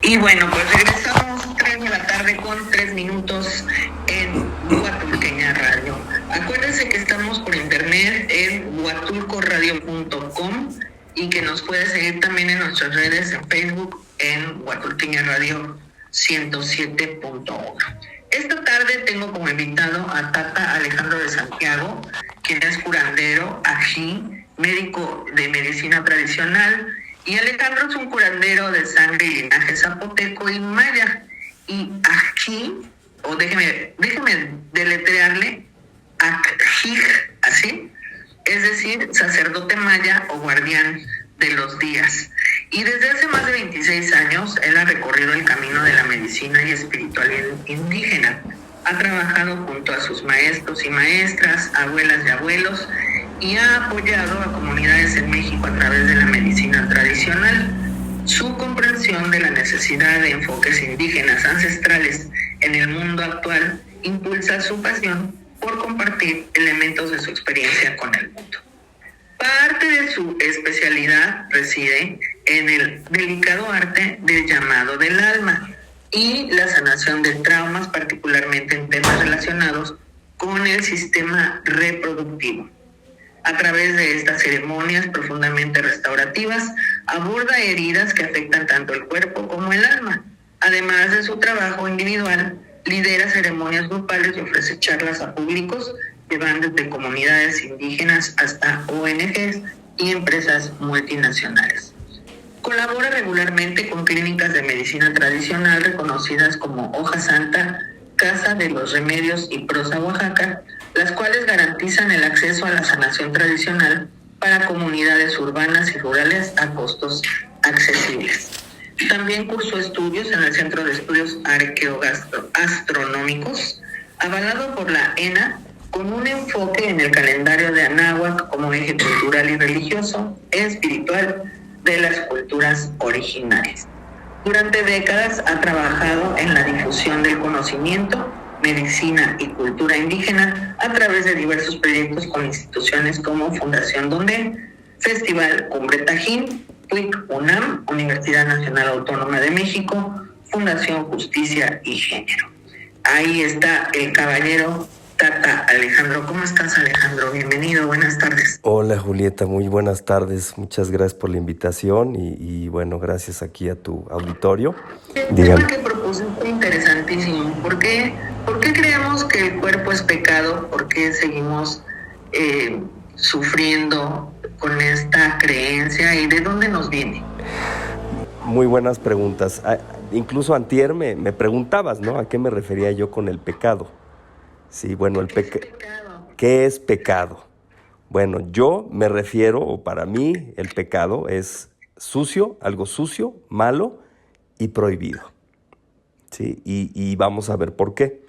Y bueno, pues regresamos 3 de la tarde con 3 minutos en Huatulqueña Radio. Acuérdense que estamos por internet en huatulcoradio.com y que nos puede seguir también en nuestras redes en Facebook en Huatulqueña Radio 107.1. Esta tarde tengo como invitado a Tata Alejandro de Santiago, quien es curandero, ají, médico de medicina tradicional. Y Alejandro es un curandero de sangre y linaje zapoteco y maya. Y ají, o déjeme deletrearle, ají, así, es decir, sacerdote maya o guardián de los días. Y desde hace más de 26 años, él ha recorrido el camino de la medicina y espiritualidad indígena. Ha trabajado junto a sus maestros y maestras, abuelas y abuelos, y ha apoyado a comunidades en México a través de la medicina tradicional. Su comprensión de la necesidad de enfoques indígenas ancestrales en el mundo actual impulsa su pasión por compartir elementos de su experiencia con el mundo. Parte de su especialidad reside en el delicado arte del llamado del alma y la sanación de traumas, particularmente en temas relacionados con el sistema reproductivo. A través de estas ceremonias profundamente restaurativas, aborda heridas que afectan tanto el cuerpo como el alma. Además de su trabajo individual, lidera ceremonias grupales y ofrece charlas a públicos que van desde comunidades indígenas hasta ONGs y empresas multinacionales. Colabora regularmente con clínicas de medicina tradicional reconocidas como Hoja Santa, Casa de los Remedios y Prosa Oaxaca, las cuales garantizan el acceso a la sanación tradicional para comunidades urbanas y rurales a costos accesibles. También cursó estudios en el Centro de Estudios Arqueoastronómicos, avalado por la ENA, con un enfoque en el calendario de Anáhuac como eje cultural y religioso e espiritual de las culturas originarias. Durante décadas ha trabajado en la difusión del conocimiento, medicina y cultura indígena a través de diversos proyectos con instituciones como Fundación Donde, Festival Cumbre Tajín, PUIC UNAM, Universidad Nacional Autónoma de México, Fundación Justicia y Género. Ahí está el caballero Tata Alejandro. ¿Cómo estás, Alejandro? Bienvenido, buenas tardes. Hola, Julieta, muy buenas tardes. Muchas gracias por la invitación y bueno, gracias aquí a tu auditorio. El tema que propusiste interesantísimo. ¿Por qué creemos que el cuerpo es pecado? ¿Por qué seguimos sufriendo con esta creencia y de dónde nos viene? Muy buenas preguntas. Incluso antier me preguntabas, ¿no? ¿A qué me refería yo con el pecado? Sí, bueno, ¿qué es pecado? Bueno, yo me refiero, o para mí, el pecado es sucio, algo sucio, malo y prohibido. ¿Sí? Y vamos a ver por qué.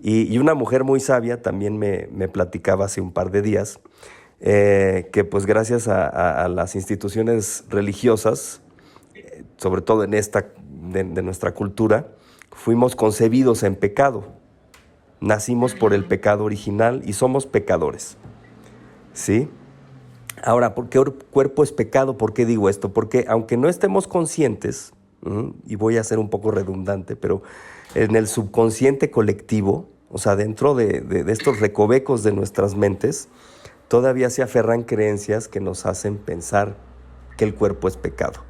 Y una mujer muy sabia también me platicaba hace un par de días que pues gracias a las instituciones religiosas, sobre todo en esta de nuestra cultura, fuimos concebidos en pecado. Nacimos por el pecado original y somos pecadores. ¿Sí? Ahora, ¿por qué el cuerpo es pecado? ¿Por qué digo esto? Porque aunque no estemos conscientes, y voy a ser un poco redundante, pero en el subconsciente colectivo, o sea, dentro de estos recovecos de nuestras mentes, todavía se aferran creencias que nos hacen pensar que el cuerpo es pecado.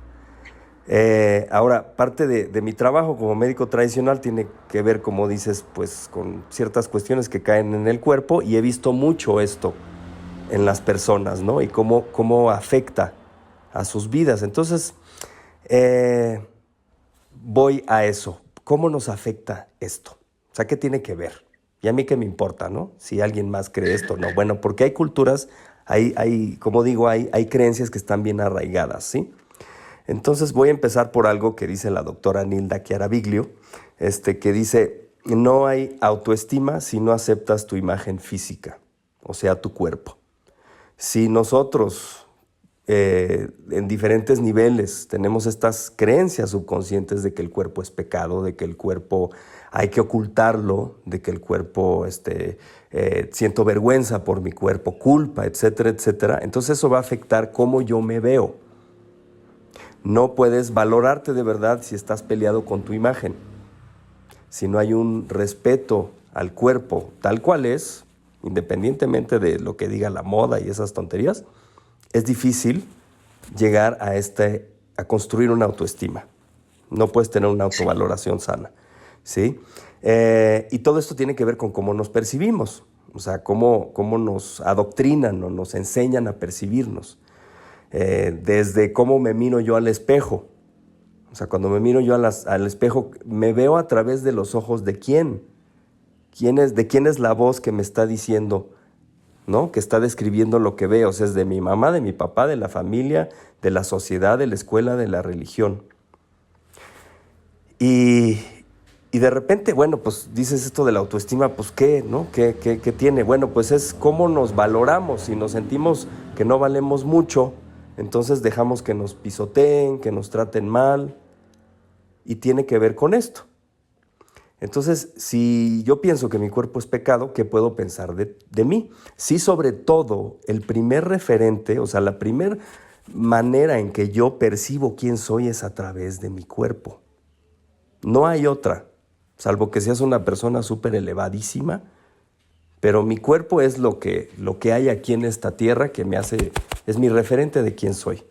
Ahora, parte de mi trabajo como médico tradicional tiene que ver, como dices, pues con ciertas cuestiones que caen en el cuerpo, y he visto mucho esto en las personas, ¿no? Y cómo afecta a sus vidas. Entonces, voy a eso. ¿Cómo nos afecta esto? O sea, ¿qué tiene que ver? Y a mí qué me importa, ¿no? Si alguien más cree esto o no. Bueno, porque hay culturas, como digo, hay creencias que están bien arraigadas, ¿sí? Entonces voy a empezar por algo que dice la doctora Nilda Chiaraviglio, que dice: no hay autoestima si no aceptas tu imagen física, o sea, tu cuerpo. Si nosotros en diferentes niveles tenemos estas creencias subconscientes de que el cuerpo es pecado, de que el cuerpo hay que ocultarlo, de que el cuerpo, siento vergüenza por mi cuerpo, culpa, etcétera, etcétera, entonces eso va a afectar cómo yo me veo. No puedes valorarte de verdad si estás peleado con tu imagen. Si no hay un respeto al cuerpo tal cual es, independientemente de lo que diga la moda y esas tonterías, es difícil llegar a construir una autoestima. No puedes tener una autovaloración sana, ¿sí? Y todo esto tiene que ver con cómo nos percibimos, o sea, cómo nos adoctrinan o nos enseñan a percibirnos. Desde cómo me miro yo al espejo. O sea, cuando me miro yo al espejo, me veo a través de los ojos de quién. ¿De quién es la voz que me está diciendo, ¿no? Que está describiendo lo que veo? O sea, es de mi mamá, de mi papá, de la familia, de la sociedad, de la escuela, de la religión. Y de repente, bueno, pues dices esto de la autoestima, pues ¿qué, no? ¿Qué tiene? Bueno, pues es cómo nos valoramos. Si nos sentimos que no valemos mucho, entonces dejamos que nos pisoteen, que nos traten mal, y tiene que ver con esto. Entonces, si yo pienso que mi cuerpo es pecado, ¿qué puedo pensar de mí? Sí, sobre todo, el primer referente, o sea, la primera manera en que yo percibo quién soy es a través de mi cuerpo. No hay otra, salvo que seas una persona súper elevadísima, pero mi cuerpo es lo que hay aquí en esta tierra que es mi referente de quién soy.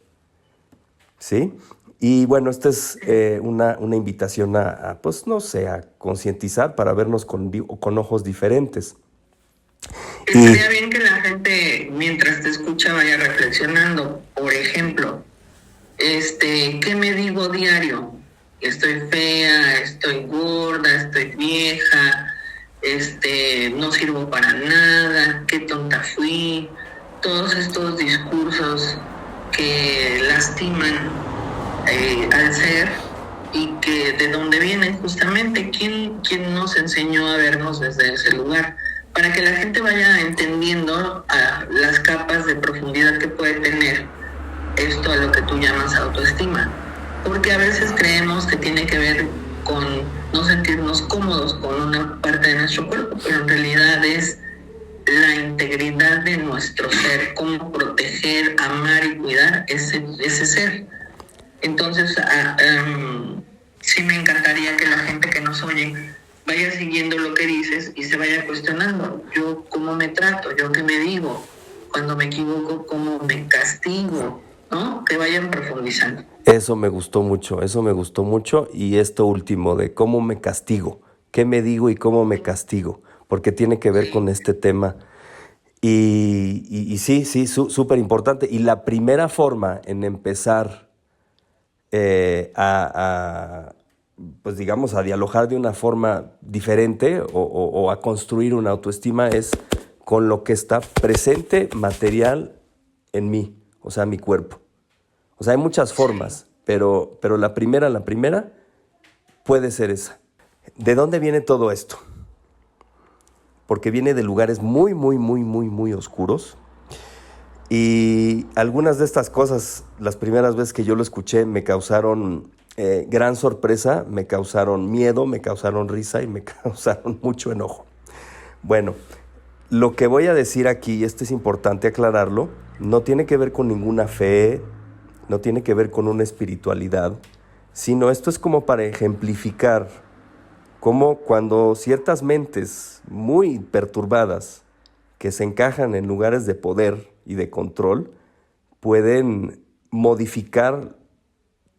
¿Sí? Y bueno, esta es una invitación pues no sé, a concientizar para vernos con ojos diferentes. Estaría bien que la gente, mientras te escucha, vaya reflexionando. Por ejemplo, ¿qué me digo diario? Estoy fea, estoy gorda, estoy vieja, no sirvo para nada, qué tonta fui. Todos estos discursos que lastiman al ser, y que de dónde vienen justamente, ¿quién nos enseñó a vernos desde ese lugar? Para que la gente vaya entendiendo las capas de profundidad que puede tener esto a lo que tú llamas autoestima. Porque a veces creemos que tiene que ver con no sentirnos cómodos con una parte de nuestro cuerpo, pero en realidad es la integridad de nuestro ser, cómo proteger, amar y cuidar ese ser. Entonces, sí me encantaría que la gente que nos oye vaya siguiendo lo que dices y se vaya cuestionando. Yo, ¿cómo me trato? ¿Yo qué me digo? Cuando me equivoco, ¿cómo me castigo? ¿No? Que vayan profundizando. Eso me gustó mucho. Y esto último de cómo me castigo, qué me digo y cómo me castigo, porque tiene que ver con este tema. Y sí, súper importante. Y la primera forma en empezar pues digamos, a dialogar de una forma diferente o a construir una autoestima es con lo que está presente material en mí, o sea, mi cuerpo. O sea, hay muchas formas, pero la primera puede ser esa. ¿De dónde viene todo esto? Porque viene de lugares muy, muy, muy, muy, muy oscuros. Y algunas de estas cosas, las primeras veces que yo lo escuché, me causaron gran sorpresa, me causaron miedo, me causaron risa y me causaron mucho enojo. Bueno, lo que voy a decir aquí, y esto es importante aclararlo, no tiene que ver con ninguna fe, no tiene que ver con una espiritualidad, sino esto es como para ejemplificar cómo cuando ciertas mentes muy perturbadas que se encajan en lugares de poder y de control pueden modificar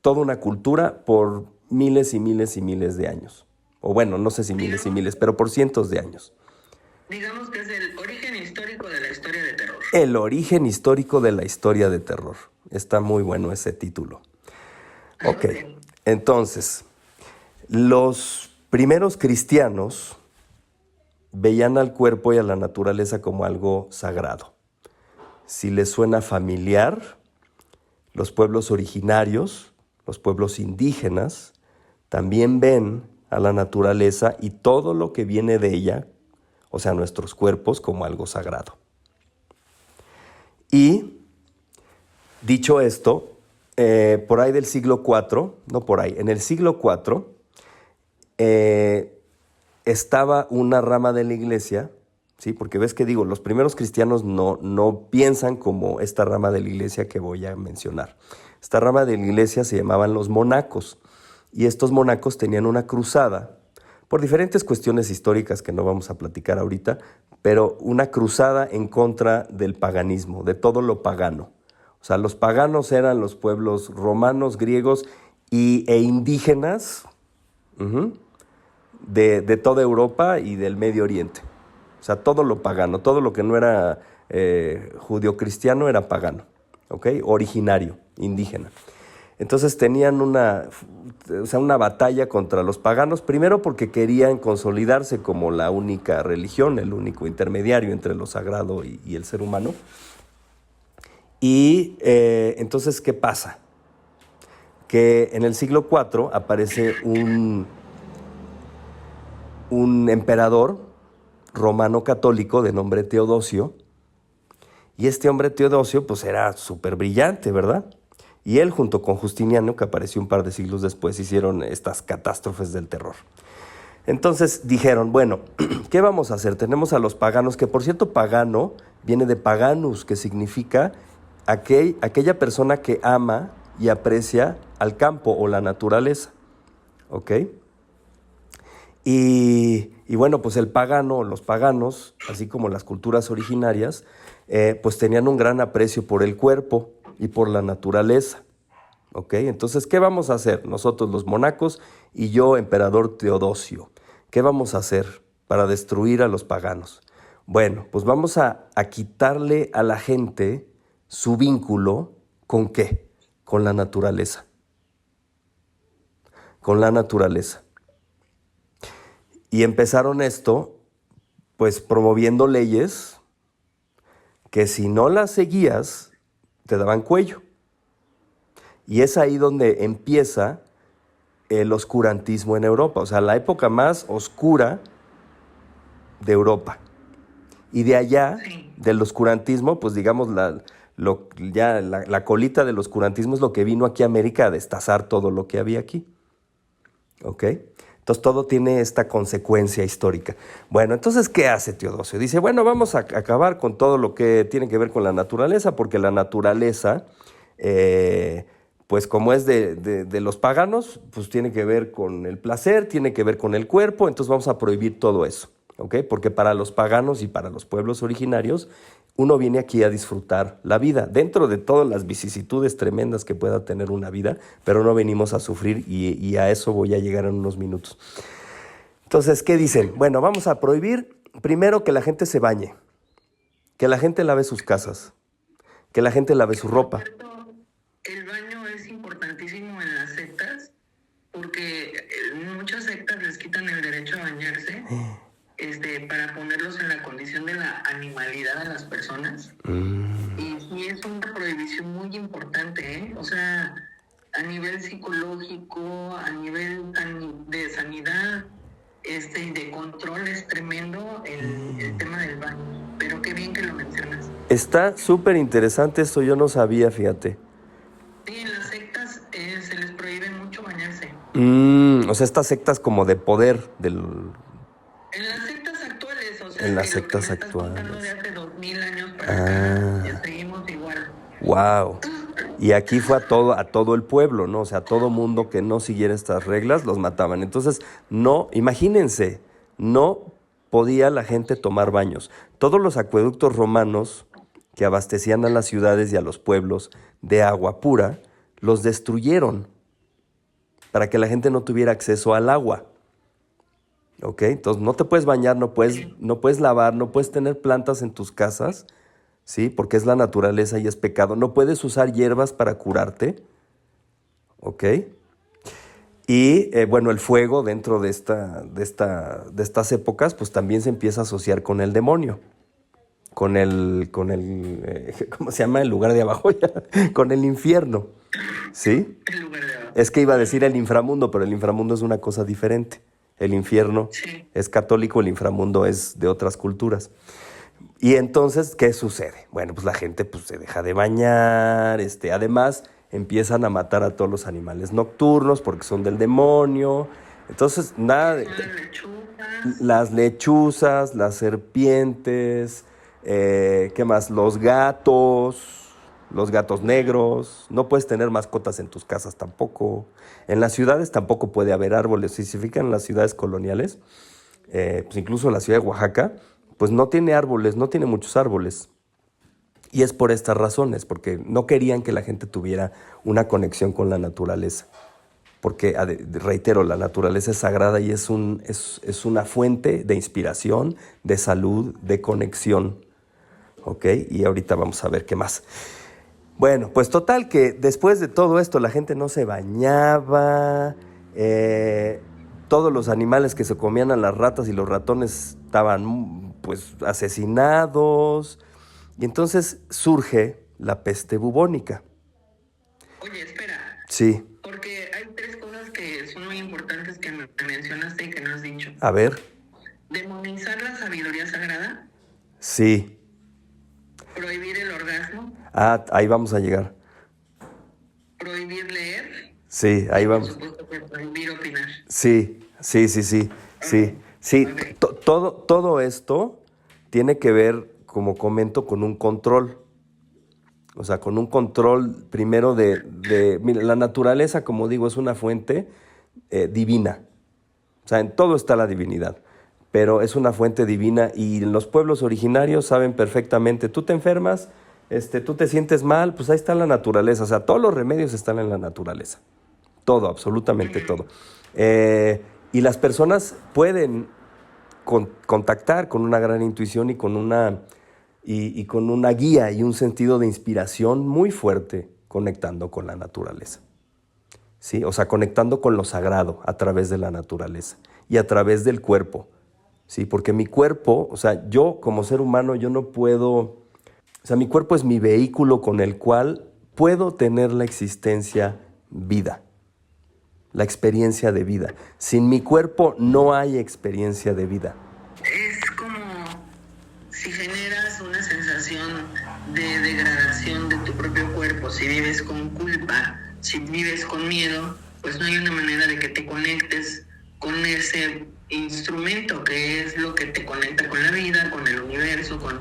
toda una cultura por miles y miles y miles de años. O bueno, no sé si miles y miles, pero por cientos de años. Digamos que es el origen histórico de la historia de terror. El origen histórico de la historia de terror. Está muy bueno ese título. Ok, entonces, los primeros cristianos veían al cuerpo y a la naturaleza como algo sagrado. Si les suena familiar, los pueblos originarios, los pueblos indígenas, también ven a la naturaleza y todo lo que viene de ella, o sea, nuestros cuerpos, como algo sagrado. Y, dicho esto, por ahí del siglo IV, en el siglo IV, estaba una rama de la iglesia, ¿sí? Porque ves que digo, los primeros cristianos no piensan como esta rama de la iglesia que voy a mencionar, Esta rama de la iglesia se llamaban los monacos. Y estos monacos tenían una cruzada, por diferentes cuestiones históricas que no vamos a platicar ahorita, pero una cruzada en contra del paganismo, de todo lo pagano. O sea, los paganos eran los pueblos romanos, griegos e indígenas de toda Europa y del Medio Oriente. O sea, todo lo pagano, todo lo que no era judio-cristiano era pagano, ¿ok? Originario, indígena. Entonces tenían una batalla contra los paganos, primero porque querían consolidarse como la única religión, el único intermediario entre lo sagrado y el ser humano. Y entonces, ¿qué pasa? Que en el siglo IV aparece un emperador romano católico de nombre Teodosio, y este hombre Teodosio pues era súper brillante, ¿verdad? Y él, junto con Justiniano, que apareció un par de siglos después, hicieron estas catástrofes del terror. Entonces dijeron, bueno, ¿qué vamos a hacer? Tenemos a los paganos, que por cierto pagano viene de paganus, que significa aquella persona que ama y aprecia al campo o la naturaleza, ¿ok? Y bueno, pues el pagano, los paganos, así como las culturas originarias, pues tenían un gran aprecio por el cuerpo y por la naturaleza, ¿ok? Entonces, ¿qué vamos a hacer? Nosotros los monacos y yo, emperador Teodosio, ¿qué vamos a hacer para destruir a los paganos? Bueno, pues vamos a quitarle a la gente su vínculo, ¿con qué? Con la naturaleza. Con la naturaleza. Y empezaron esto, pues promoviendo leyes que si no las seguías, te daban cuello. Y es ahí donde empieza el oscurantismo en Europa, o sea, la época más oscura de Europa. Y de allá, del oscurantismo, pues digamos, la colita del oscurantismo es lo que vino aquí a América a destazar todo lo que había aquí. ¿Ok? Entonces todo tiene esta consecuencia histórica. Bueno, entonces, ¿qué hace Teodosio? Dice, bueno, vamos a acabar con todo lo que tiene que ver con la naturaleza, porque la naturaleza, pues como es de los paganos, pues tiene que ver con el placer, tiene que ver con el cuerpo, entonces vamos a prohibir todo eso, ¿ok? Porque para los paganos y para los pueblos originarios, uno viene aquí a disfrutar la vida, dentro de todas las vicisitudes tremendas que pueda tener una vida, pero no venimos a sufrir y a eso voy a llegar en unos minutos. Entonces, ¿qué dicen? Bueno, vamos a prohibir primero que la gente se bañe, que la gente lave sus casas, que la gente lave su ropa. El baño es importantísimo en las sectas porque muchas sectas les quitan el derecho a bañarse. Para ponerlos en la condición de la animalidad a las personas. Y sí es una prohibición muy importante, ¿eh? O sea, a nivel psicológico, a nivel de sanidad, y de control es tremendo el tema del baño. Pero qué bien que lo mencionas. Está súper interesante esto, yo no sabía, fíjate. Sí, en las sectas se les prohíbe mucho bañarse. O sea, estas sectas como de poder del... En las sectas actuales, o sea, en las sectas actuales. De hace 2000 años para acá, ya seguimos igual. Wow. Y aquí fue a todo el pueblo, ¿no? O sea, a todo mundo que no siguiera estas reglas los mataban. Entonces, no, imagínense, no podía la gente tomar baños. Todos los acueductos romanos que abastecían a las ciudades y a los pueblos de agua pura, los destruyeron para que la gente no tuviera acceso al agua. ¿Ok? Entonces no te puedes bañar, no puedes lavar, no puedes tener plantas en tus casas, ¿sí? Porque es la naturaleza y es pecado. No puedes usar hierbas para curarte, ¿ok? Y bueno, el fuego dentro de estas épocas, pues también se empieza a asociar con el demonio, con el ¿cómo se llama? El lugar de abajo, con el infierno, ¿sí? El lugar de abajo. Es que iba a decir el inframundo, pero el inframundo es una cosa diferente. El infierno es católico, el inframundo es de otras culturas. Y entonces, ¿qué sucede? Bueno, pues la gente pues, se deja de bañar, además empiezan a matar a todos los animales nocturnos porque son del demonio. Entonces, nada de... Las lechuzas, las serpientes, ¿qué más? Los gatos, los gatos negros, no puedes tener mascotas en tus casas tampoco. En las ciudades tampoco puede haber árboles. Si se fijan en las ciudades coloniales, pues incluso la ciudad de Oaxaca, pues no tiene árboles, no tiene muchos árboles. Y es por estas razones, porque no querían que la gente tuviera una conexión con la naturaleza. Porque, reitero, la naturaleza es sagrada y es una fuente de inspiración, de salud, de conexión. ¿Ok? Y ahorita vamos a ver qué más. Bueno, pues total que después de todo esto la gente no se bañaba, todos los animales que se comían a las ratas y los ratones estaban pues asesinados, y entonces surge la peste bubónica. Oye, espera. Sí. Porque hay tres cosas que son muy importantes que me mencionaste y que no has dicho. A ver. Demonizar la sabiduría sagrada. Sí. Prohibir el orgasmo. Ahí vamos a llegar. Prohibir leer. Sí, ahí vamos. Por supuesto que prohibir opinar. Sí. Okay. Todo esto tiene que ver, como comento, con un control. O sea, con un control primero mira, la naturaleza, como digo, es una fuente divina. O sea, en todo está la divinidad, pero es una fuente divina y los pueblos originarios saben perfectamente. Tú te enfermas, tú te sientes mal, pues ahí está la naturaleza. O sea, todos los remedios están en la naturaleza. Todo, absolutamente todo. Y las personas pueden contactar con una gran intuición y con una guía y un sentido de inspiración muy fuerte conectando con la naturaleza. ¿Sí? O sea, conectando con lo sagrado a través de la naturaleza y a través del cuerpo. ¿Sí? Porque mi cuerpo, o sea, yo como ser humano, yo no puedo... O sea, mi cuerpo es mi vehículo con el cual puedo tener la existencia vida, la experiencia de vida. Sin mi cuerpo no hay experiencia de vida. Es como si generas una sensación de degradación de tu propio cuerpo, si vives con culpa, si vives con miedo, pues no hay una manera de que te conectes con ese instrumento que es lo que te conecta con la vida, con el universo, con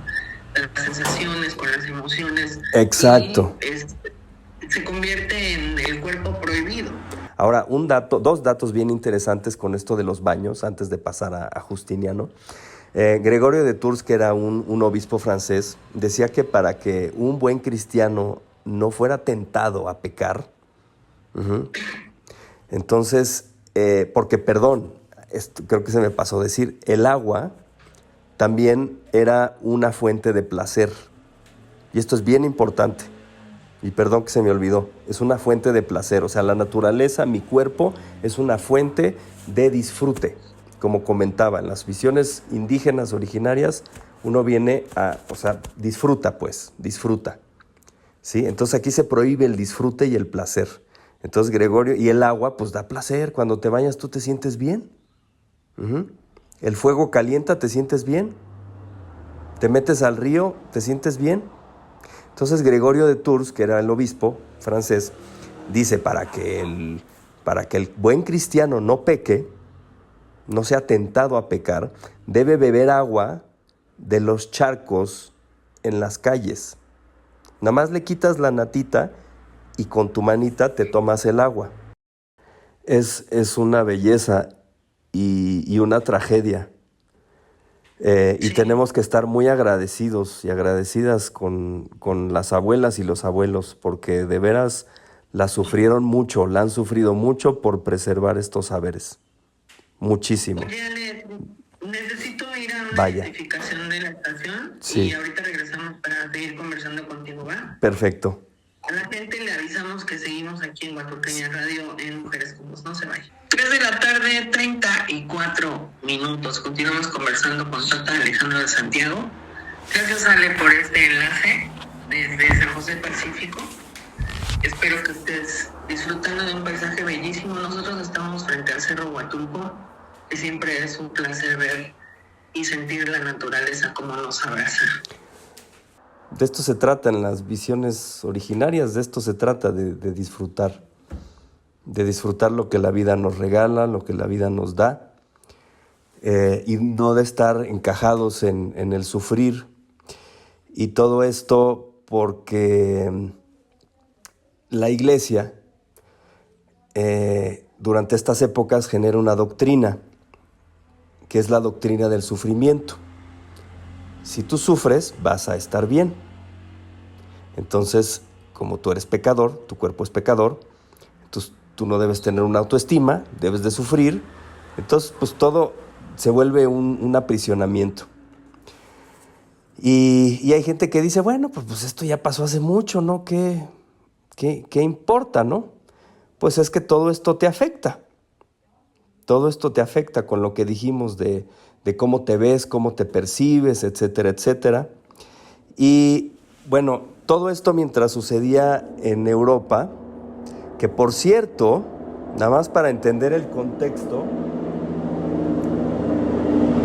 las sensaciones, con las emociones. Exacto. Y se convierte en el cuerpo prohibido. Ahora, dos datos bien interesantes con esto de los baños, antes de pasar a Justiniano. Gregorio de Tours, que era un obispo francés, decía que para que un buen cristiano no fuera tentado a pecar, entonces, porque, perdón, creo que se me pasó decir, el agua también era una fuente de placer. Y esto es bien importante. Y perdón que se me olvidó, es una fuente de placer. O sea, la naturaleza, mi cuerpo, es una fuente de disfrute. Como comentaba, en las visiones indígenas originarias, uno viene o sea, disfruta. ¿Sí? Entonces aquí se prohíbe el disfrute y el placer. Entonces Gregorio, y el agua, pues da placer. Cuando te bañas, tú te sientes bien. El fuego calienta, te sientes bien. Te metes al río, te sientes bien. Entonces Gregorio de Tours, que era el obispo francés, dice, para que el buen cristiano no peque, no sea tentado a pecar, debe beber agua de los charcos en las calles. Nada más le quitas la natita y con tu manita te tomas el agua. Es una belleza y una tragedia. Y tenemos que estar muy agradecidos y agradecidas con las abuelas y los abuelos, porque de veras la han sufrido mucho por preservar estos saberes. Muchísimo. Oye, Ale, necesito ir a una notificación de la estación. Sí. Y ahorita regresamos para seguir conversando contigo, ¿va? Perfecto. A la gente le avisamos que seguimos aquí en Huatulqueña Radio en Mujeres con Voz. No se vayan. 3 de la tarde, 34 minutos. Continuamos conversando con Tata Alejandro de Santiago. Gracias, Ale, por este enlace desde San José Pacífico. Espero que estés disfrutando de un paisaje bellísimo. Nosotros estamos frente al Cerro Huatulco, que siempre es un placer ver y sentir la naturaleza como nos abraza. De esto se trata en las visiones originarias, de esto se trata, de disfrutar lo que la vida nos regala, lo que la vida nos da, y no de estar encajados en el sufrir. Y todo esto porque la iglesia durante estas épocas genera una doctrina, que es la doctrina del sufrimiento. Si tú sufres, vas a estar bien. Entonces, como tú eres pecador, tu cuerpo es pecador, entonces tú no debes tener una autoestima, debes de sufrir. Entonces, pues todo se vuelve un aprisionamiento. Y hay gente que dice, bueno, pues esto ya pasó hace mucho, ¿no? ¿Qué importa, no? Pues es que todo esto te afecta. Todo esto te afecta con lo que dijimos de cómo te ves, cómo te percibes, etcétera, etcétera. Y bueno, todo esto mientras sucedía en Europa, que por cierto, nada más para entender el contexto,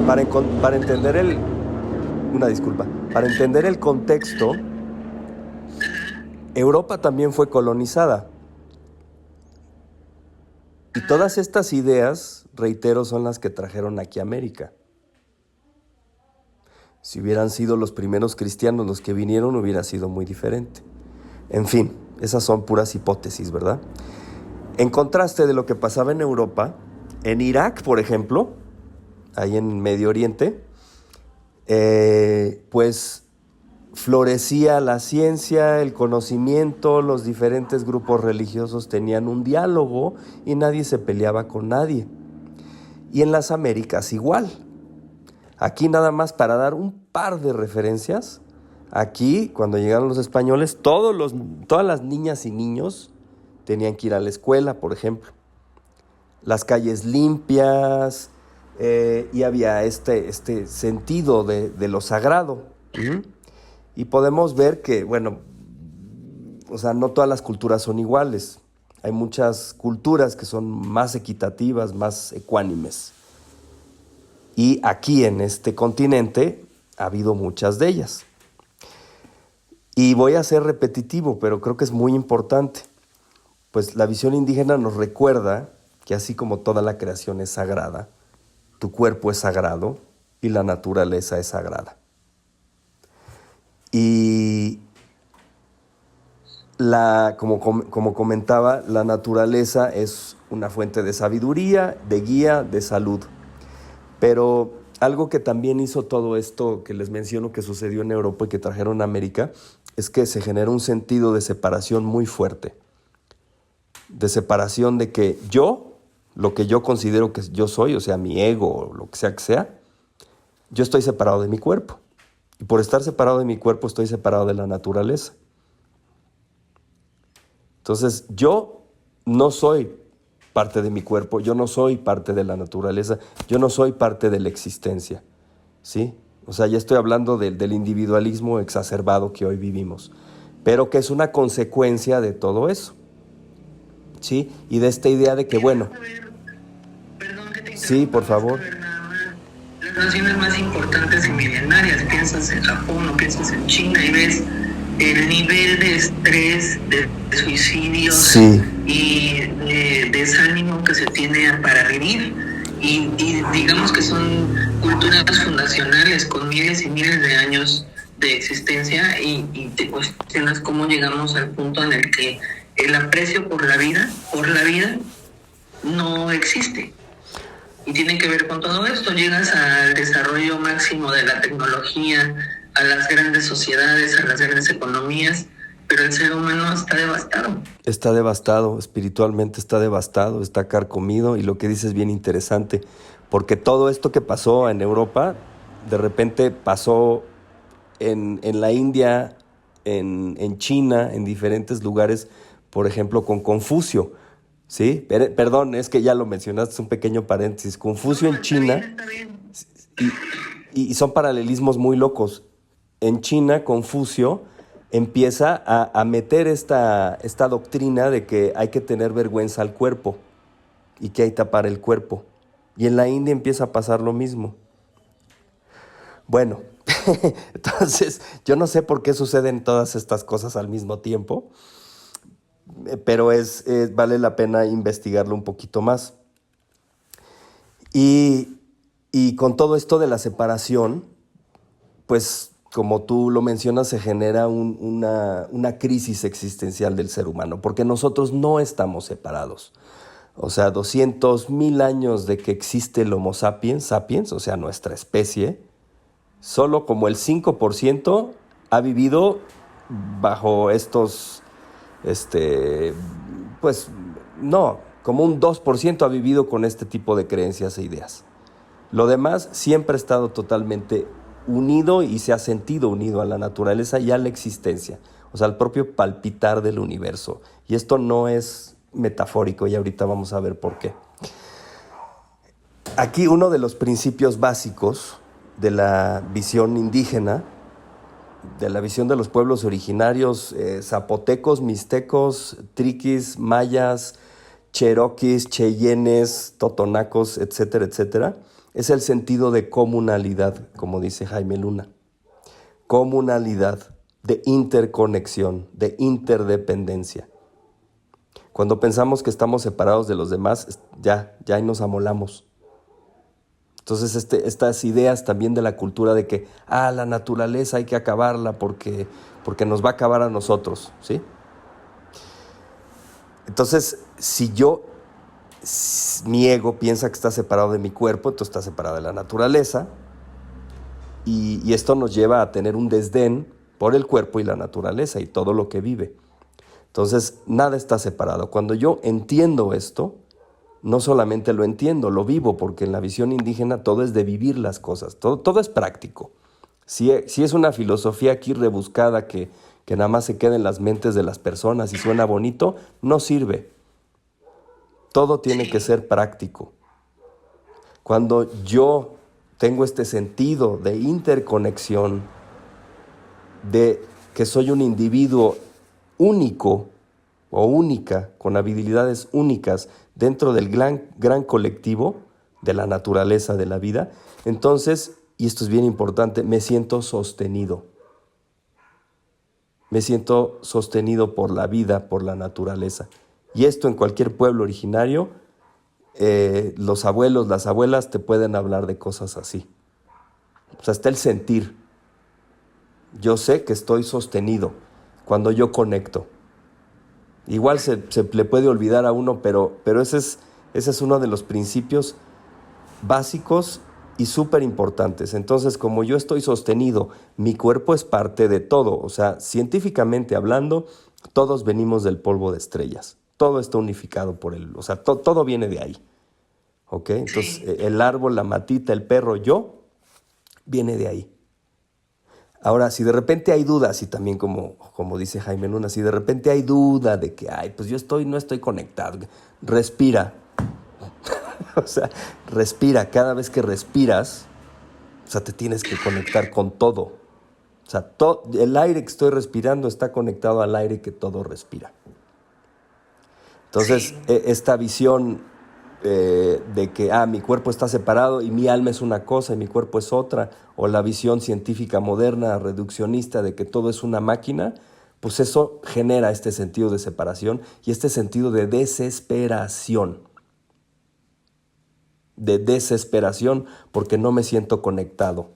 para entender el contexto, Europa también fue colonizada. Y todas estas ideas, reitero, son las que trajeron aquí a América. Si hubieran sido los primeros cristianos los que vinieron, hubiera sido muy diferente. En fin, esas son puras hipótesis, ¿verdad? En contraste de lo que pasaba en Europa, en Irak, por ejemplo, ahí en Medio Oriente, pues florecía la ciencia, el conocimiento, los diferentes grupos religiosos tenían un diálogo y nadie se peleaba con nadie. Y en las Américas igual. Aquí nada más para dar un par de referencias, aquí cuando llegaron los españoles, todas las niñas y niños tenían que ir a la escuela, por ejemplo. Las calles limpias, y había este sentido de lo sagrado. Y podemos ver que, bueno, o sea, no todas las culturas son iguales. Hay muchas culturas que son más equitativas, más ecuánimes. Y aquí en este continente ha habido muchas de ellas. Y voy a ser repetitivo, pero creo que es muy importante. Pues la visión indígena nos recuerda que así como toda la creación es sagrada, tu cuerpo es sagrado y la naturaleza es sagrada. Y como comentaba, la naturaleza es una fuente de sabiduría, de guía, de salud. Pero algo que también hizo todo esto que les menciono que sucedió en Europa y que trajeron a América, es que se generó un sentido de separación muy fuerte. De separación de que lo que yo considero que yo soy, o sea, mi ego, o lo que sea, yo estoy separado de mi cuerpo. Y por estar separado de mi cuerpo, estoy separado de la naturaleza. Entonces, yo no soy parte de mi cuerpo, yo no soy parte de la naturaleza, yo no soy parte de la existencia, ¿sí? O sea, ya estoy hablando del individualismo exacerbado que hoy vivimos, pero que es una consecuencia de todo eso, ¿sí? Y de esta idea de que, bueno... Perdón que te interrumpa. Sí, por favor. Las naciones más importantes y milenarias, piensas en Japón o piensas en China y ves el nivel de estrés, de suicidios, sí, y de desánimo que se tiene para vivir. Y digamos que son culturas fundacionales con miles y miles de años de existencia y te cuestionas cómo llegamos al punto en el que el aprecio por la vida no existe. Y tiene que ver con todo esto. Llegas al desarrollo máximo de la tecnología, a las grandes sociedades, a las grandes economías, pero el ser humano está devastado. Está devastado, espiritualmente está devastado, está carcomido, y lo que dices es bien interesante, porque todo esto que pasó en Europa, de repente pasó en la India, en China, en diferentes lugares, por ejemplo, con Confucio, ¿sí? Perdón, es que ya lo mencionaste, un pequeño paréntesis. Confucio en China, Está bien. Y son paralelismos muy locos. En China, Confucio empieza a meter esta doctrina de que hay que tener vergüenza al cuerpo y que hay que tapar el cuerpo. Y en la India empieza a pasar lo mismo. Bueno, entonces yo no sé por qué suceden todas estas cosas al mismo tiempo, pero vale la pena investigarlo un poquito más. Y con todo esto de la separación, pues como tú lo mencionas, se genera una crisis existencial del ser humano, porque nosotros no estamos separados. O sea, 200,000 años de que existe el Homo sapiens, o sea, nuestra especie, solo como el 5% ha vivido bajo estos, pues no, como un 2% ha vivido con este tipo de creencias e ideas. Lo demás siempre ha estado totalmente unido y se ha sentido unido a la naturaleza y a la existencia, o sea, al propio palpitar del universo. Y esto no es metafórico y ahorita vamos a ver por qué. Aquí uno de los principios básicos de la visión indígena, de la visión de los pueblos originarios, zapotecos, mixtecos, triquis, mayas, cheroquis, cheyennes, totonacos, etcétera, etcétera, es el sentido de comunalidad, como dice Jaime Luna. Comunalidad, de interconexión, de interdependencia. Cuando pensamos que estamos separados de los demás, ya ahí nos amolamos. Entonces estas ideas también de la cultura de que la naturaleza hay que acabarla porque nos va a acabar a nosotros, ¿sí? Entonces, mi ego piensa que está separado de mi cuerpo, entonces está separado de la naturaleza, y esto nos lleva a tener un desdén por el cuerpo y la naturaleza y todo lo que vive. Entonces, nada está separado. Cuando yo entiendo esto, no solamente lo entiendo, lo vivo, porque en la visión indígena todo es de vivir las cosas, todo es práctico. Si es una filosofía aquí rebuscada que nada más se queda en las mentes de las personas y suena bonito, no sirve. Todo tiene que ser práctico. Cuando yo tengo este sentido de interconexión, de que soy un individuo único o única, con habilidades únicas dentro del gran colectivo de la naturaleza, de la vida, entonces, y esto es bien importante, me siento sostenido. Me siento sostenido por la vida, por la naturaleza. Y esto en cualquier pueblo originario, los abuelos, las abuelas te pueden hablar de cosas así. O sea, está el sentir. Yo sé que estoy sostenido cuando yo conecto. Igual se le puede olvidar a uno, pero ese es uno de los principios básicos y súper importantes. Entonces, como yo estoy sostenido, mi cuerpo es parte de todo. O sea, científicamente hablando, todos venimos del polvo de estrellas. Todo está unificado por él. O sea, todo viene de ahí. ¿Ok? Entonces, el árbol, la matita, el perro, yo, viene de ahí. Ahora, si de repente hay dudas, y también como dice Jaime Luna, si de repente hay duda de que, pues yo no estoy conectado, respira. O sea, respira. Cada vez que respiras, o sea, te tienes que conectar con todo. O sea, el aire que estoy respirando está conectado al aire que todo respira. Entonces, esta visión de que mi cuerpo está separado y mi alma es una cosa y mi cuerpo es otra, o la visión científica moderna, reduccionista, de que todo es una máquina, pues eso genera este sentido de separación y este sentido de desesperación. De desesperación porque no me siento conectado.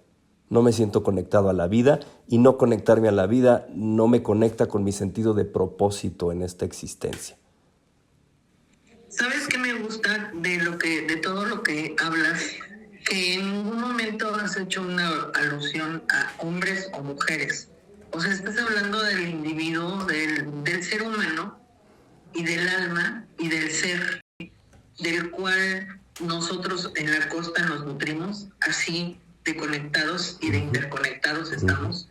No me siento conectado a la vida, y no conectarme a la vida no me conecta con mi sentido de propósito en esta existencia. ¿Sabes qué me gusta de todo lo que hablas? Que en ningún momento has hecho una alusión a hombres o mujeres. O sea, estás hablando del individuo, del ser humano y del alma y del ser, del cual nosotros en la costa nos nutrimos, así de conectados y de interconectados estamos,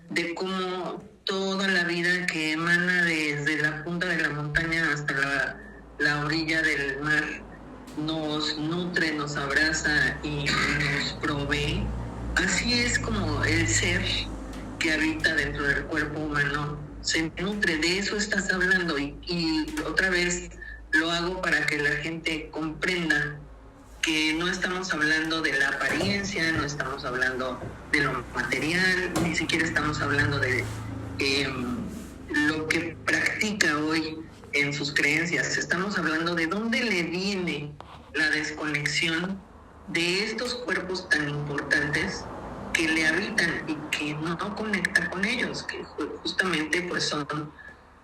de cómo toda la vida que emana desde la punta de la montaña hasta la orilla del mar nos nutre, nos abraza y nos provee. Así es como el ser que habita dentro del cuerpo humano se nutre. De eso estás hablando, y otra vez lo hago para que la gente comprenda que no estamos hablando de la apariencia, no estamos hablando de lo material, ni siquiera estamos hablando de lo que practica hoy en sus creencias. Estamos hablando de dónde le viene la desconexión de estos cuerpos tan importantes que le habitan y que no conecta con ellos, que justamente pues son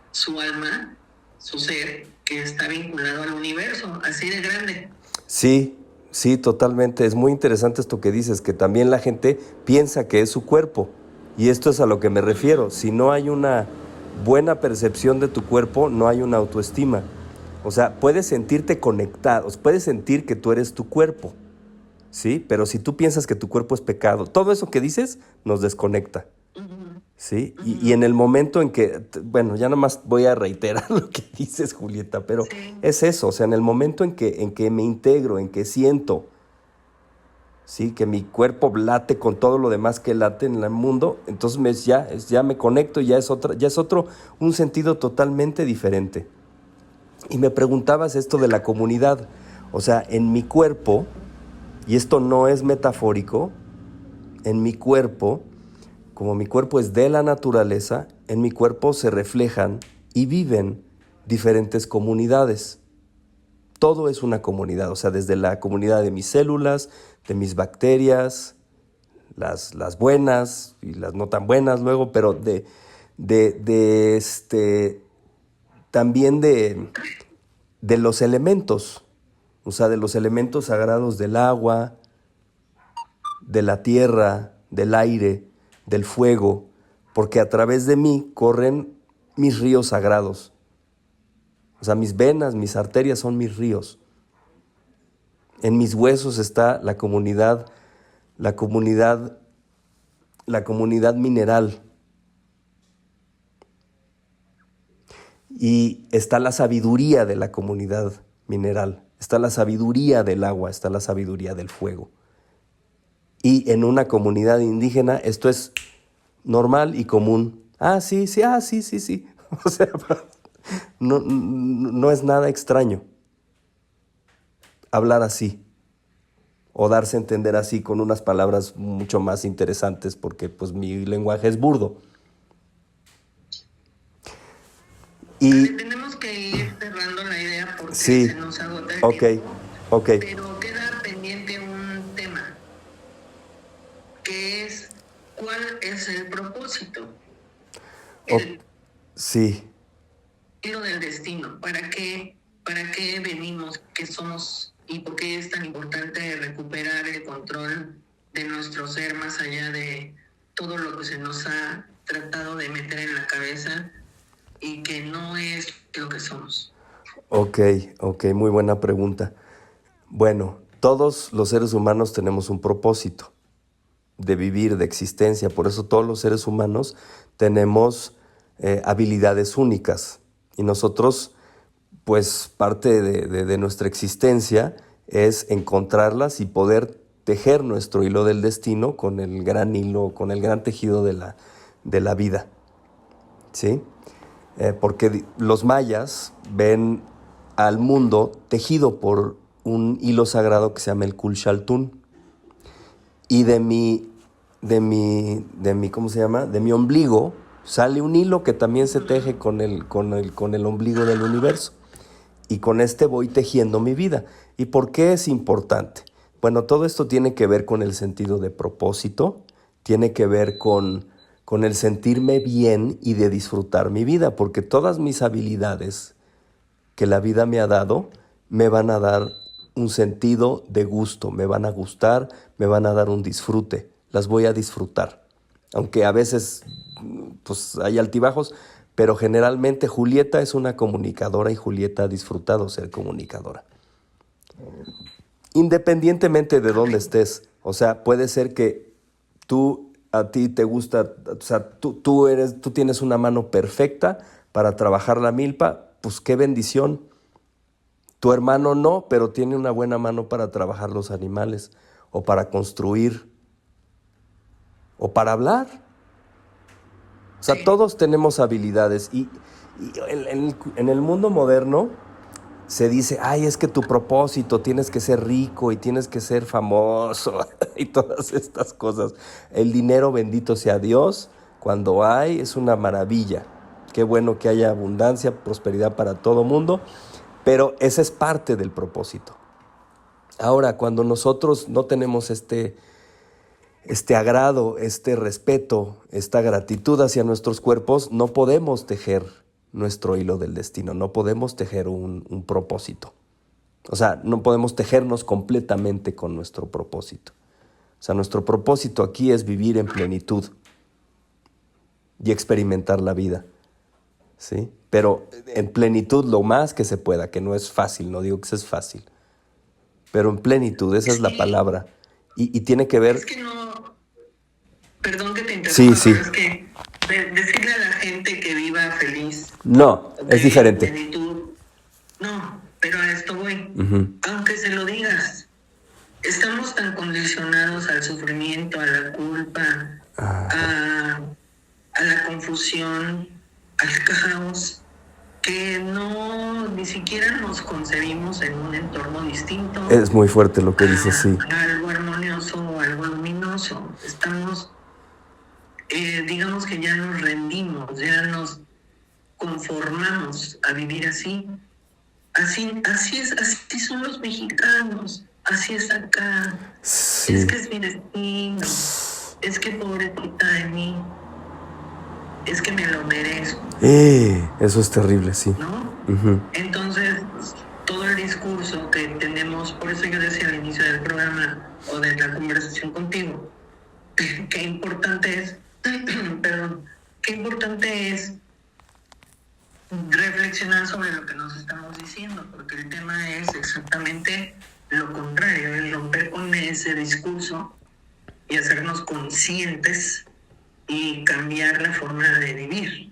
su alma, su ser, que está vinculado al universo, así de grande. Sí, sí, totalmente. Es muy interesante esto que dices, que también la gente piensa que es su cuerpo. Y esto es a lo que me refiero. Si no hay una buena percepción de tu cuerpo, no hay una autoestima. O sea, puedes sentirte conectado, puedes sentir que tú eres tu cuerpo, ¿sí? Pero si tú piensas que tu cuerpo es pecado, todo eso que dices nos desconecta, ¿sí? Y en el momento en que, bueno, ya nomás voy a reiterar lo que dices, Julieta, pero Sí. es eso, o sea, en el momento en que me integro, en que siento, ¿sí? Que mi cuerpo late con todo lo demás que late en el mundo, entonces ya me conecto, ya es otro, un sentido totalmente diferente. Y me preguntabas esto de la comunidad, o sea, en mi cuerpo, y esto no es metafórico, en mi cuerpo, como mi cuerpo es de la naturaleza, en mi cuerpo se reflejan y viven diferentes comunidades. Todo es una comunidad, o sea, desde la comunidad de mis células, de mis bacterias, las buenas y las no tan buenas luego, pero también de los elementos, o sea, de los elementos sagrados del agua, de la tierra, del aire, del fuego, porque a través de mí corren mis ríos sagrados. O sea, mis venas, mis arterias son mis ríos. En mis huesos está la comunidad mineral. Y está la sabiduría de la comunidad mineral, está la sabiduría del agua, está la sabiduría del fuego. Y en una comunidad indígena esto es normal y común. Sí. O sea, no es nada extraño hablar así o darse a entender así con unas palabras mucho más interesantes porque pues mi lenguaje es burdo. Y tenemos que ir cerrando la idea porque sí, se nos agota el tiempo. Ok. Pero queda pendiente un tema, que es ¿cuál es el propósito? Sí. Lo del destino. ¿Para qué venimos? ¿Qué somos? ¿Y por qué es tan importante recuperar el control de nuestro ser más allá de todo lo que se nos ha tratado de meter en la cabeza y que no es lo que somos? Ok, muy buena pregunta. Bueno, todos los seres humanos tenemos un propósito de vivir, de existencia, por eso todos los seres humanos tenemos habilidades únicas y nosotros, pues parte de nuestra existencia es encontrarlas y poder tejer nuestro hilo del destino con el gran hilo, con el gran tejido de la vida, ¿sí? Porque los mayas ven al mundo tejido por un hilo sagrado que se llama el Kulchaltún. Y de mi ¿cómo se llama? De mi ombligo sale un hilo que también se teje con el ombligo del universo. Y con este voy tejiendo mi vida. ¿Y por qué es importante? Bueno, todo esto tiene que ver con el sentido de propósito, tiene que ver con el sentirme bien y de disfrutar mi vida, porque todas mis habilidades que la vida me ha dado me van a dar un sentido de gusto, me van a gustar, me van a dar un disfrute, las voy a disfrutar. Aunque a veces pues, hay altibajos, pero generalmente Julieta es una comunicadora y Julieta ha disfrutado ser comunicadora. Independientemente de dónde estés, o sea, puede ser que a ti te gusta, o sea, tú tienes una mano perfecta para trabajar la milpa, pues qué bendición. Tu hermano no, pero tiene una buena mano para trabajar los animales, o para construir, o para hablar. O sea, todos tenemos habilidades y en el mundo moderno se dice, es que tu propósito, tienes que ser rico y tienes que ser famoso y todas estas cosas. El dinero, bendito sea Dios, cuando hay es una maravilla. Qué bueno que haya abundancia, prosperidad para todo mundo, pero esa es parte del propósito. Ahora, cuando nosotros no tenemos este agrado, este respeto, esta gratitud hacia nuestros cuerpos, no podemos tejer nuestro hilo del destino, no podemos tejer un propósito. O sea, no podemos tejernos completamente con nuestro propósito. O sea, nuestro propósito aquí es vivir en plenitud y experimentar la vida, ¿sí? Pero en plenitud lo más que se pueda, que no es fácil, no digo que eso es fácil, pero en plenitud, esa es la palabra. Y tiene que ver... Es que no, perdón que te interrumpa, Sí, sí. pero es que decirle a la gente que viva feliz, No, es diferente. plenitud, no, pero a esto voy. Uh-huh. Aunque se lo digas, estamos tan condicionados al sufrimiento, a la culpa, a la confusión, al caos, que no ni siquiera nos concebimos en un entorno distinto. Es muy fuerte lo que dices, sí. Algo armonioso o algo luminoso. Estamos, digamos que ya nos rendimos, ya nos conformamos a vivir así. Así son los mexicanos, así es acá. Sí. Es que es mi destino, es que pobrecita de mí, es que me lo merezco. Eso es terrible, sí. ¿No? Uh-huh. Entonces, todo el discurso que tenemos, por eso yo decía al inicio del programa o de la conversación contigo, qué importante es, perdón, qué importante es reflexionar sobre lo que nos estamos diciendo, porque el tema es exactamente lo contrario, el romper con ese discurso y hacernos conscientes y cambiar la forma de vivir.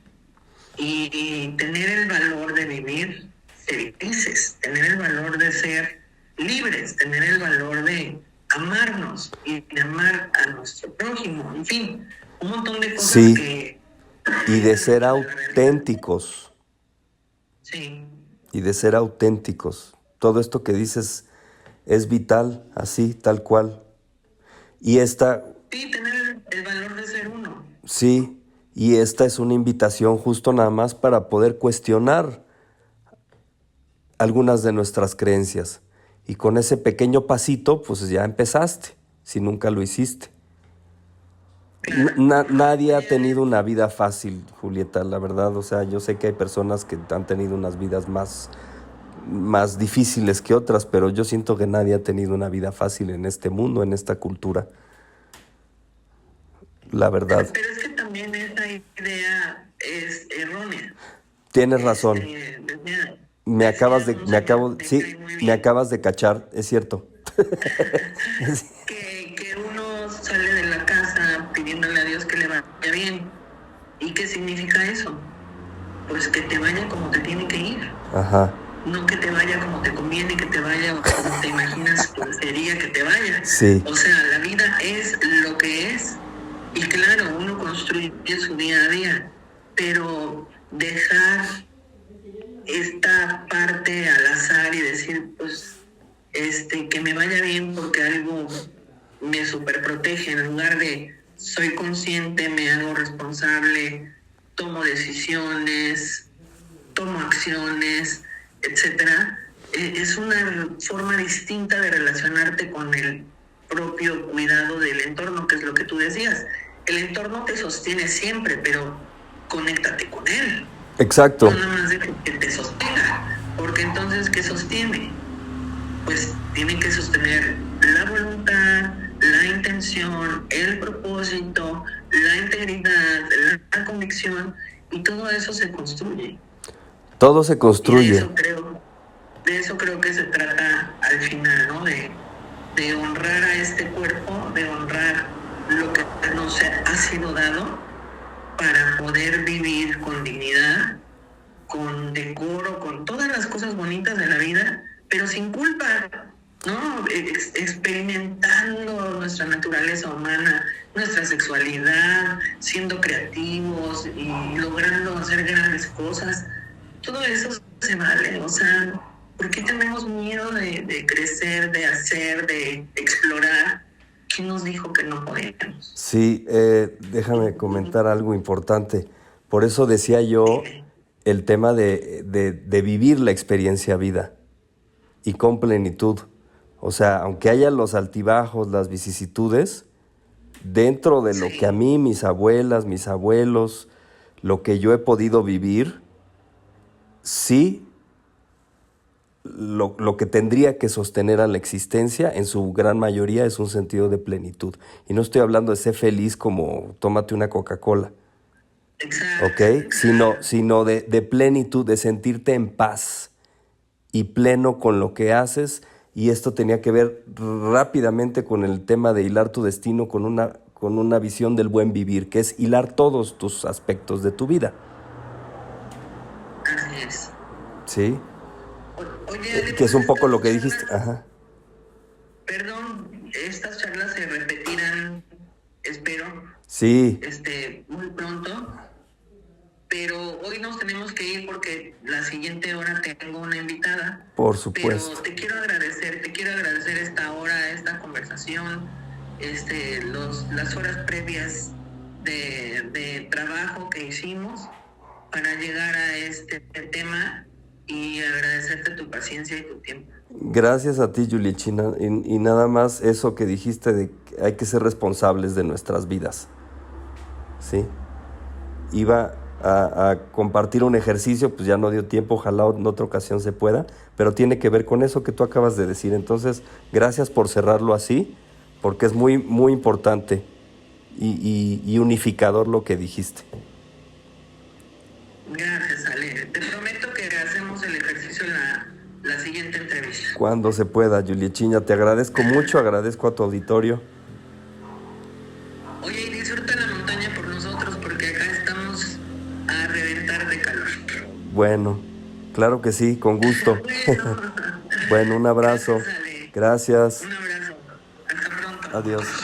Y tener el valor de vivir felices, tener el valor de ser libres, tener el valor de amarnos y de amar a nuestro prójimo, en fin, un montón de cosas sí. que... Y de ser auténticos. Sí. Y de ser auténticos. Todo esto que dices es vital, así, tal cual. Y esta... Sí, tener el valor de ser uno. Sí. Y esta es una invitación justo nada más para poder cuestionar algunas de nuestras creencias. Y con ese pequeño pasito, pues ya empezaste, si nunca lo hiciste. Nadie ha tenido una vida fácil, Julieta, la verdad. O sea, yo sé que hay personas que han tenido unas vidas más difíciles que otras, pero yo siento que nadie ha tenido una vida fácil en este mundo, en esta cultura. La verdad. Pero es que también esa idea es errónea. Tienes razón. Me acabas de cachar, es cierto. que uno sale de la casa pidiéndole a Dios que le vaya bien. ¿Y qué significa eso? Pues que te vaya como te tiene que ir. Ajá. No que te vaya como te conviene que te vaya o como te imaginas que sería que te vaya. Sí. O sea, la vida es lo que es. Y claro, uno construye su día a día, pero dejar esta parte al azar y decir, pues, que me vaya bien porque algo me superprotege, en lugar de soy consciente, me hago responsable, tomo decisiones, tomo acciones, etcétera, es una forma distinta de relacionarte con el propio cuidado del entorno, que es lo que tú decías. El entorno te sostiene siempre, pero conéctate con él. Exacto. No nada más de que te sostenga, porque entonces, ¿qué sostiene? Pues tiene que sostener la voluntad, la intención, el propósito, la integridad, la convicción, y todo eso se construye. Todo se construye. De eso creo que se trata al final, ¿no? De honrar a este cuerpo, de honrar lo que nos ha sido dado para poder vivir con dignidad, con decoro, con todas las cosas bonitas de la vida, pero sin culpa, ¿no? Experimentando nuestra naturaleza humana, nuestra sexualidad, siendo creativos y logrando hacer grandes cosas. Todo eso se vale, o sea, ¿por qué tenemos miedo de crecer, de hacer, de explorar? ¿Quién nos dijo que no podíamos? Sí, déjame comentar algo importante. Por eso decía yo el tema de vivir la experiencia vida y con plenitud. O sea, aunque haya los altibajos, las vicisitudes, dentro de lo que a Sí, mí, mis abuelas, mis abuelos, lo que yo he podido vivir, sí, lo que tendría que sostener a la existencia, en su gran mayoría, es un sentido de plenitud. Y no estoy hablando de ser feliz como tómate una Coca-Cola, ¿ok? exacto, claro. Sino de plenitud, de sentirte en paz y pleno con lo que haces. Y esto tenía que ver rápidamente con el tema de hilar tu destino con una visión del buen vivir, que es hilar todos tus aspectos de tu vida, Así es. ¿sí? Oye, Ale, Que es pues un poco lo estas que dijiste. charlas, Ajá. perdón, estas charlas se repetirán, espero, Sí, muy pronto, pero hoy nos tenemos que ir porque la siguiente hora tengo una invitada. por Pero supuesto. te quiero agradecer esta hora, esta conversación, las horas previas de trabajo que hicimos para llegar a este tema y agradecerte tu paciencia y tu tiempo. Gracias a ti, Yulichina. Y nada más eso que dijiste de que hay que ser responsables de nuestras vidas, ¿sí? Iba a compartir un ejercicio, pues ya no dio tiempo, ojalá en otra ocasión se pueda, pero tiene que ver con eso que tú acabas de decir. Entonces, gracias por cerrarlo así, porque es muy, muy importante y unificador lo que dijiste. Gracias, Ale. Te prometo que hacemos el ejercicio en la siguiente entrevista. Cuando se pueda, Yulichina, te agradezco mucho, agradezco a tu auditorio. Oye, y disfruta la montaña por nosotros porque acá estamos a reventar de calor. Bueno, claro que sí, con gusto. Bueno, Bueno, un abrazo. gracias, Ale. Gracias. Un abrazo. Hasta pronto. Adiós.